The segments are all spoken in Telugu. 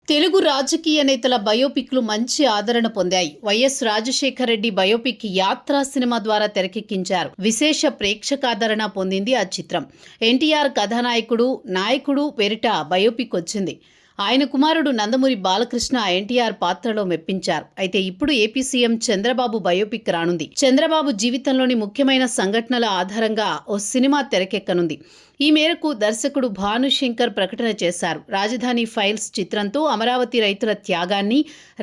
తెలుగు రాజకీయ నేతల బయోపిక్లు మంచి ఆదరణ పొందాయి. వైఎస్ రాజశేఖర రెడ్డి బయోపిక్ యాత్ర సినిమా ద్వారా తెరకెక్కించారు. విశేష ప్రేక్షకాదరణ పొందింది ఆ చిత్రం. ఎన్టీఆర్ కథానాయకుడు, నాయకుడు పేరిట బయోపిక్ వచ్చింది. ఆయన కుమారుడు నందమూరి బాలకృష్ణ ఎన్టీఆర్ పాత్రలో మెప్పించారు. అయితే ఇప్పుడు ఏపీ సీఎం చంద్రబాబు బయోపిక్ రానుంది. చంద్రబాబు జీవితంలోని ముఖ్యమైన సంఘటనల ఆధారంగా ఓ సినిమా తెరకెక్కనుంది. ఈ మేరకు దర్శకుడు భానుశంకర్ ప్రకటన చేశారు. రాజధాని ఫైల్స్ చిత్రంతో అమరావతి రైతుల త్యాగాన్ని,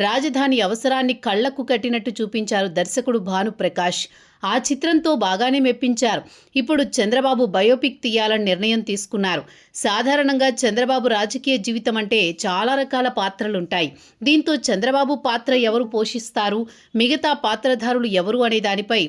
రాజధాని అవసరాన్ని కళ్లకు కట్టినట్టు చూపించారు దర్శకుడు భానుప్రకాష్. ఆ చిత్రంతో బాగానే మెప్పించారు. ఇప్పుడు చంద్రబాబు బయోపిక్ తీయాలని నిర్ణయం తీసుకున్నారు. సాధారణంగా చంద్రబాబు రాజకీయ జీవితం అంటే చాలా రకాల పాత్రలుంటాయి. దీంతో చంద్రబాబు పాత్ర ఎవరు పోషిస్తారు, మిగతా పాత్రధారులు ఎవరు అనే దానిపై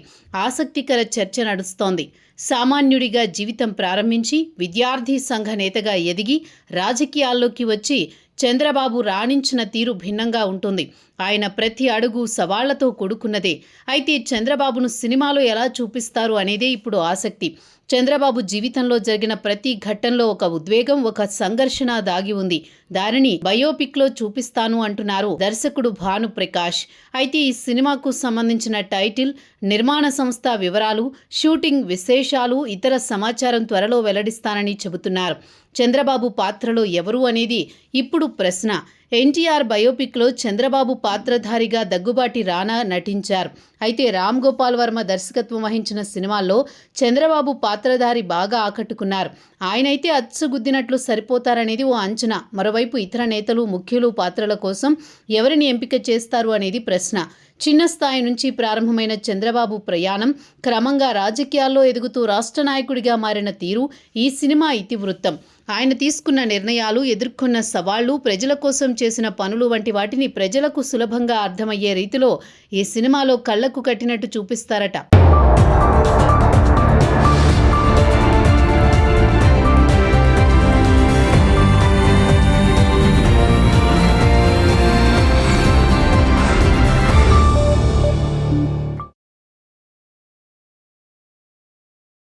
ఆసక్తికర చర్చ నడుస్తోంది. సామాన్యుడిగా జీవితం ప్రారంభించి విద్యార్థి సంఘ నేతగా ఎదిగి రాజకీయాల్లోకి వచ్చి చంద్రబాబు రాణించిన తీరు భిన్నంగా ఉంటుంది. ఆయన ప్రతి అడుగు సవాళ్లతో కూడుకున్నదే. అయితే చంద్రబాబును సినిమాలో ఎలా చూపిస్తారు అనేదే ఇప్పుడు ఆసక్తి. చంద్రబాబు జీవితంలో జరిగిన ప్రతి ఘట్టంలో ఒక ఉద్వేగం, ఒక సంఘర్షణ దాగి ఉంది. దానిని బయోపిక్లో చూపిస్తాను అంటున్నారు దర్శకుడు భానుప్రకాష్. అయితే ఈ సినిమాకు సంబంధించిన టైటిల్, నిర్మాణ సంస్థ వివరాలు, షూటింగ్ విశేషాలు, ఇతర సమాచారం త్వరలో వెల్లడిస్తానని చెబుతున్నారు. చంద్రబాబు పాత్రలో ఎవరు అనేది ఇప్పుడు ప్రశ్న. ఎన్టీఆర్ బయోపిక్లో చంద్రబాబు పాత్రధారిగా దగ్గుబాటి రానా నటించారు. అయితే రామ్ గోపాల్ వర్మ దర్శకత్వం వహించిన సినిమాల్లో చంద్రబాబు పాత్రధారి బాగా ఆకట్టుకున్నారు. ఆయనైతే అచ్చుగుద్దినట్లు సరిపోతారనేది ఓ అంచనా. మరోవైపు ఇతర నేతలు, ముఖ్యులు పాత్రల కోసం ఎవరిని ఎంపిక చేస్తారు అనేది ప్రశ్న. చిన్న స్థాయి నుంచి ప్రారంభమైన చంద్రబాబు ప్రయాణం క్రమంగా రాజకీయాల్లో ఎదుగుతూ రాష్ట్ర నాయకుడిగా మారిన తీరు ఈ సినిమా ఇతివృత్తం. ఆయన తీసుకున్న నిర్ణయాలు, ఎదుర్కొన్న సవాళ్లు, ప్రజల కోసం చేసిన పనులు వంటి వాటిని ప్రజలకు సులభంగా అర్థమయ్యే రీతిలో ఈ సినిమాలో కళ్లకు కట్టినట్టు చూపిస్తారట.